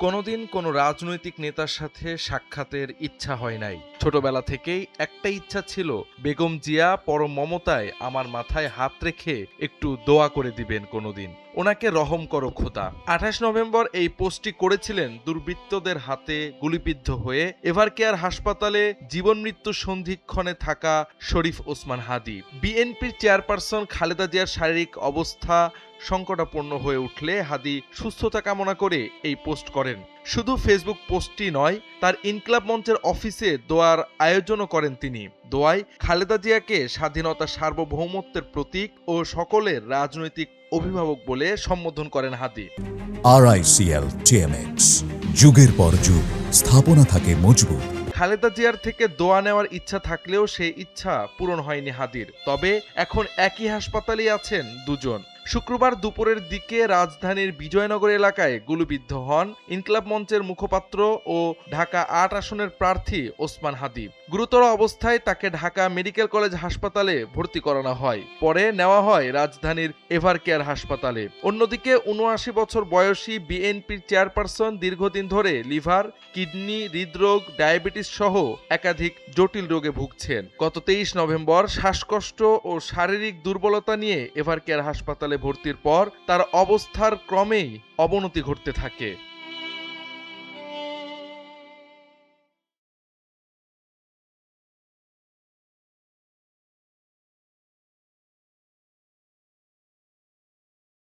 কোনোদিন কোনো রাজনৈতিক নেতার সাথে সাক্ষাতের ইচ্ছা হয় নাই। ছোটবেলা থেকেই একটা ইচ্ছা ছিল, বেগম জিয়া পরম মমতায় আমার মাথায় হাত রেখে একটু দোয়া করে দিবেন কোনোদিন, ওনাকে রহম করো খোদা। ২৮ নভেম্বর এই পোস্টটি করেছিলেন দুর্বৃত্তদের হাতে গুলিবিদ্ধ হয়ে এভারকেয়ার হাসপাতালে জীবন মৃত্যু সন্ধিক্ষণে থাকা শরীফ ওসমান হাদী। বিএনপির চেয়ারপারসন খালেদা জিয়ার শারীরিক অবস্থা সংকটাপন্ন হয়ে উঠলে হাদী সুস্থতা কামনা করে এই পোস্ট করেন। শুধু ফেসবুক পোস্টই নয়, তার ইনকিলাব মঞ্চের অফিসে দোয়ার আয়োজনও করেন তিনি। দোয়ায় খালেদা জিয়াকে স্বাধীনতা, সার্বভৌমত্বের প্রতীক ও সকলের রাজনৈতিক অভিভাবক বলে সম্বোধন করেন হাদী। RICL TMX, যুগের পর যুগ স্থাপনা থাকে মজবুত। খালেদা জিয়ার থেকে দোয়া নেওয়ার ইচ্ছা থাকলেও সেই ইচ্ছা পূরণ হয়নি হাদীর। তবে এখন একই হাসপাতালেই আছেন দুজন। শুক্রবার দুপুরের দিকে রাজধানীর বিজয়নগর এলাকায় গুলিবিদ্ধ হন ইনকিলাব মঞ্চের মুখপাত্র ও ঢাকা ৮ আসনের প্রার্থী ওসমান হাদী। গুরুতর অবস্থায় তাকে ঢাকা মেডিকেল কলেজ হাসপাতালে ভর্তি করানো হয়, পরে নেওয়া হয় রাজধানীর এভারকেয়ার হাসপাতালে। অন্যদিকে ৭৯ বছর বয়সী বিএনপির চেয়ারপারসন দীর্ঘদিন ধরে লিভার, কিডনি, হৃদরোগ, ডায়াবেটিস সহ একাধিক জটিল রোগে ভুগছেন। গত ২৩ নভেম্বর শ্বাসকষ্ট ও শারীরিক দুর্বলতা নিয়ে এভারকেয়ার হাসপাতালে ভর্তির পর তার অবস্থার ক্রমেই অবনতি ঘটতে থাকে।